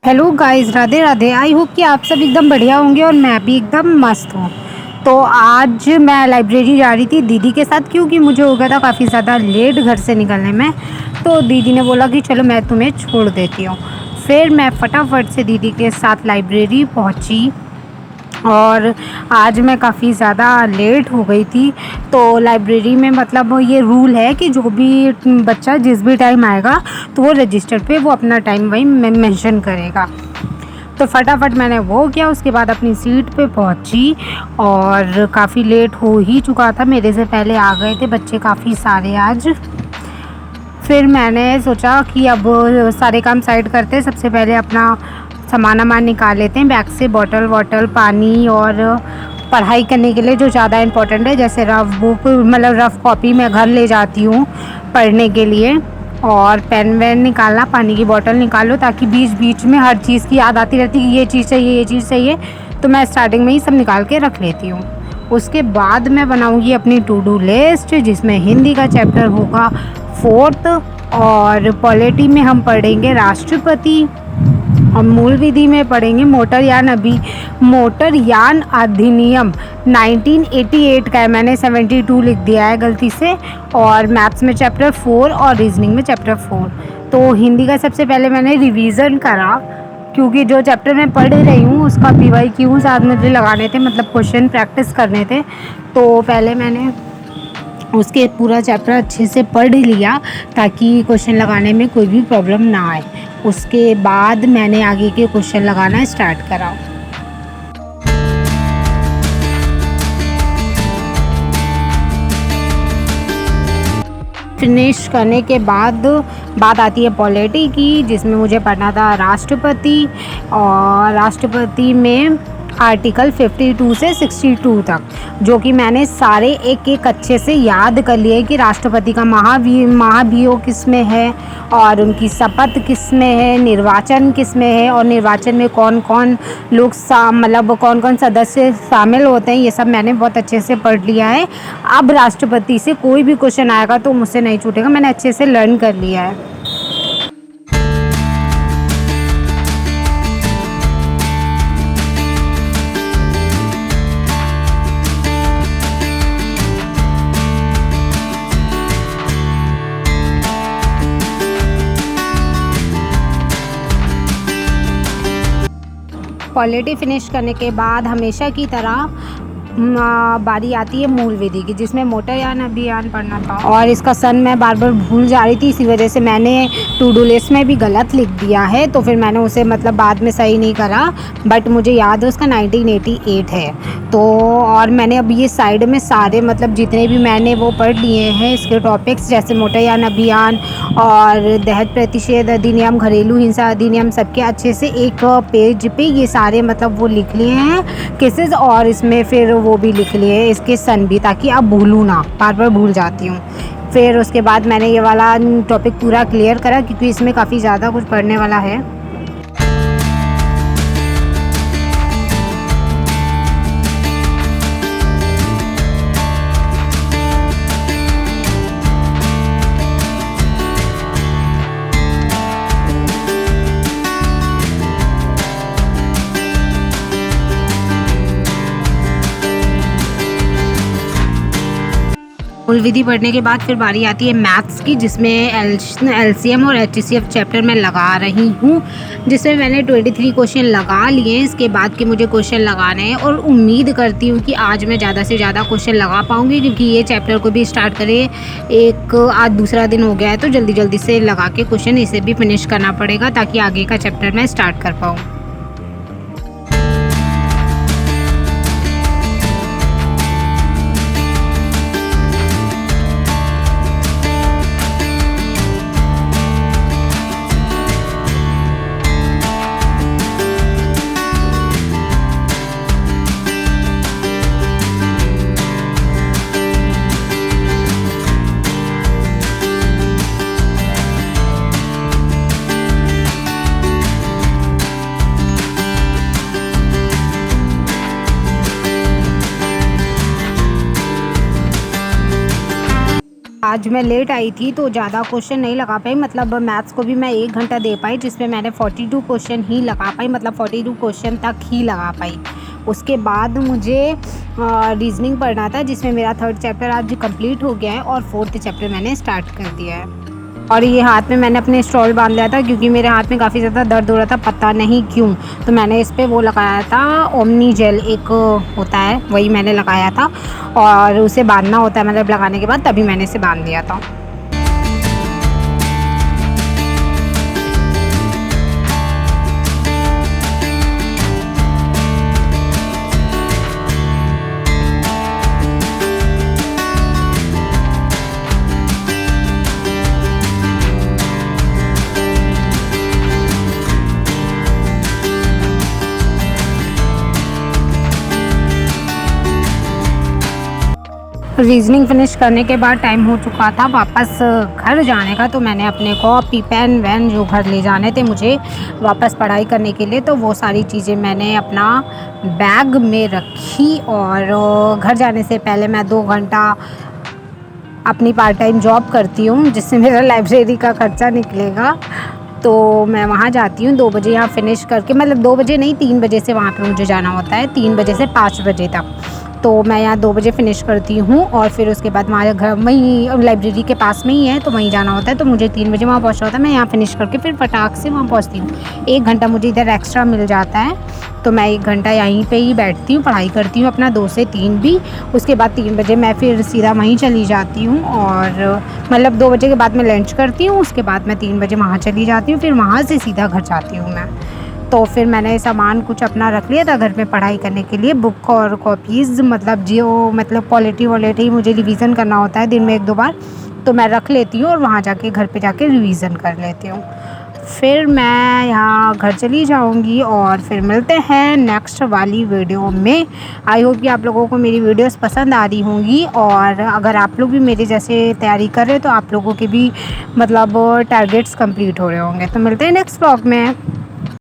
Hello guys, Radhe Radhe. I hope कि आप सब एकदम बढ़िया होंगे और मैं भी एकदम मस्त हूँ। तो आज मैं लाइब्रेरी जा रही थी दीदी के साथ, क्योंकि मुझे हो गया था काफ़ी ज़्यादा लेट घर से निकलने में। तो दीदी ने बोला कि चलो मैं तुम्हें छोड़ देती हूँ। फिर मैं फटाफट से दीदी के साथ लाइब्रेरी पहुँची और आज मैं काफ़ी ज़्यादा लेट हो गई थी। तो लाइब्रेरी में मतलब ये रूल है कि जो भी बच्चा जिस भी टाइम आएगा तो वो रजिस्टर पे वो अपना टाइम वही मेंशन करेगा। तो फटाफट मैंने वो किया, उसके बाद अपनी सीट पे पहुंची और काफ़ी लेट हो ही चुका था, मेरे से पहले आ गए थे बच्चे काफ़ी सारे आज। फिर मैंने सोचा कि अब सारे काम साइड करते, सबसे पहले अपना सामान निकाल लेते हैं बैग से, बॉटल वॉटल पानी और पढ़ाई करने के लिए जो ज़्यादा इम्पोर्टेंट है, जैसे रफ़ बुक मतलब रफ़ कॉपी मैं घर ले जाती हूँ पढ़ने के लिए। और पेन वेन निकालना, पानी की बोतल निकालो, ताकि बीच बीच में हर चीज़ की याद आती रहती कि ये चीज़ चाहिए ये चीज़ चाहिए। तो मैं स्टार्टिंग में ही सब निकाल के रख लेती हूँ। उसके बाद मैं बनाऊँगी अपनी टू डू लिस्ट, जिसमें हिंदी का चैप्टर होगा 4th और पॉलिटी में हम पढ़ेंगे राष्ट्रपति और मूल विधि में पढ़ेंगे मोटरयान अधिनियम 1988 का है। मैंने 72 लिख दिया है गलती से। और मैथ्स में चैप्टर 4 और रीजनिंग में चैप्टर 4। तो हिंदी का सबसे पहले मैंने रिवीजन करा, क्योंकि जो चैप्टर मैं पढ़ रही हूँ उसका PYQ साथ मुझे लगाने थे, मतलब क्वेश्चन प्रैक्टिस करने थे। तो पहले मैंने उसके पूरा चैप्टर अच्छे से पढ़ लिया ताकि क्वेश्चन लगाने में कोई भी प्रॉब्लम ना आए। उसके बाद मैंने आगे के क्वेश्चन लगाना स्टार्ट करा। फिनिश करने के बाद बात आती है पॉलिटी की, जिसमें मुझे पढ़ना था राष्ट्रपति। और राष्ट्रपति में आर्टिकल 52 से 62 तक, जो कि मैंने सारे एक एक अच्छे से याद कर लिए कि राष्ट्रपति का महाभियोग किस में है और उनकी शपथ किस में है, निर्वाचन किस में है और निर्वाचन में कौन कौन लोग मतलब कौन कौन सदस्य शामिल होते हैं, ये सब मैंने बहुत अच्छे से पढ़ लिया है। अब राष्ट्रपति से कोई भी क्वेश्चन आएगा तो मुझसे नहीं छूटेगा, मैंने अच्छे से लर्न कर लिया है। पॉलिटी फिनिश करने के बाद हमेशा की तरह बारी आती है मूल विधि की, जिसमें मोटरयान अभियान पढ़ना था। और इसका सन मैं बार बार भूल जा रही थी, इसी वजह से मैंने टू डू लिस्ट में भी गलत लिख दिया है। तो फिर मैंने उसे मतलब बाद में सही नहीं करा, बट मुझे याद है उसका 1988 है। तो और मैंने अब ये साइड में सारे मतलब जितने भी मैंने वो पढ़ लिए हैं इसके टॉपिक्स, जैसे मोटरयान अभियान और दहेज प्रतिषेध अधिनियम, घरेलू हिंसा अधिनियम, सबके अच्छे से एक पेज पे ये सारे मतलब वो लिख लिए हैं केसेस, और इसमें फिर वो भी लिख लिए इसके सन भी, ताकि अब भूलूँ ना, बार बार भूल जाती हूँ। फिर उसके बाद मैंने ये वाला टॉपिक पूरा क्लियर करा, क्योंकि इसमें काफ़ी ज़्यादा कुछ पढ़ने वाला है। मूल विधि पढ़ने के बाद फिर बारी आती है मैथ्स की, जिसमें LCM और HCF चैप्टर मैं लगा रही हूँ, जिसमें मैंने 23 क्वेश्चन लगा लिए। इसके बाद के मुझे क्वेश्चन लगाने हैं और उम्मीद करती हूँ कि आज मैं ज़्यादा से ज़्यादा क्वेश्चन लगा पाऊँगी, क्योंकि ये चैप्टर को भी स्टार्ट करे एक आज दूसरा दिन हो गया है, तो जल्दी जल्दी से लगा के क्वेश्चन इसे भी फिनिश करना पड़ेगा ताकि आगे का चैप्टर मैं स्टार्ट कर पाऊँ। आज मैं लेट आई थी तो ज़्यादा क्वेश्चन नहीं लगा पाई, मतलब मैथ्स को भी मैं 1 घंटा दे पाई जिसमें मैंने 42 क्वेश्चन ही लगा पाई, मतलब 42 क्वेश्चन तक ही लगा पाई। उसके बाद मुझे रीजनिंग पढ़ना था जिसमें मेरा 3rd चैप्टर आज कंप्लीट हो गया है और 4th चैप्टर मैंने स्टार्ट कर दिया है। और ये हाथ में मैंने अपने स्टॉल बांध लिया था क्योंकि मेरे हाथ में काफ़ी ज़्यादा दर्द हो रहा था, पता नहीं क्यों। तो मैंने इस पे वो लगाया था, ओमनी जेल एक होता है, वही मैंने लगाया था और उसे बांधना होता है, मतलब लगाने के बाद तभी मैंने इसे बांध दिया था। रीजनिंग फिनिश करने के बाद टाइम हो चुका था वापस घर जाने का, तो मैंने अपने कॉपी पेन वैन जो घर ले जाने थे मुझे वापस पढ़ाई करने के लिए, तो वो सारी चीज़ें मैंने अपना बैग में रखी। और घर जाने से पहले मैं 2 घंटा अपनी पार्ट टाइम जॉब करती हूँ जिससे मेरा लाइब्रेरी का खर्चा निकलेगा। तो मैं वहाँ जाती हूँ 2 बजे, यहाँ फ़िनिश करके, मतलब 2 बजे नहीं 3 बजे से वहाँ पे मुझे जाना होता है, 3 बजे से 5 बजे तक। तो मैं यहाँ 2 बजे फ़िनिश करती हूँ और फिर उसके बाद हमारे घर वहीं लाइब्रेरी के पास में ही है, तो वहीं जाना होता है, तो मुझे 3 बजे वहाँ पहुँचना होता है। मैं यहाँ फ़िनिश करके फिर फटाक से वहाँ पहुँचती हूँ। 1 घंटा मुझे इधर एक्स्ट्रा मिल जाता है, तो मैं 1 घंटा यहीं पे ही बैठती हूँ, पढ़ाई करती हूँ अपना 2 से 3 भी। उसके बाद 3 बजे मैं फिर सीधा वहीं चली जाती हूँ और मतलब 2 बजे के बाद मैं लंच करती हूँ, उसके बाद मैं 3 बजे वहाँ चली जाती हूँ, फिर वहाँ से सीधा घर जाती हूँ मैं। तो फिर मैंने सामान कुछ अपना रख लिया था घर में पढ़ाई करने के लिए, बुक और कॉपीज़, मतलब जो मतलब क्वालिटी वॉलिटी मुझे रिवीज़न करना होता है दिन में 1-2 बार, तो मैं रख लेती हूँ और वहाँ जाके घर पे जाके रिवीज़न कर लेती हूँ। फिर मैं यहाँ घर चली जाऊँगी और फिर मिलते हैं नेक्स्ट वाली वीडियो में। आई होप कि आप लोगों को मेरी वीडियोस पसंद आ रही होंगी, और अगर आप लोग भी मेरे जैसे तैयारी कर रहे हो तो आप लोगों के भी मतलब टारगेट्स कंप्लीट हो रहे होंगे। तो मिलते हैं नेक्स्ट व्लॉग में।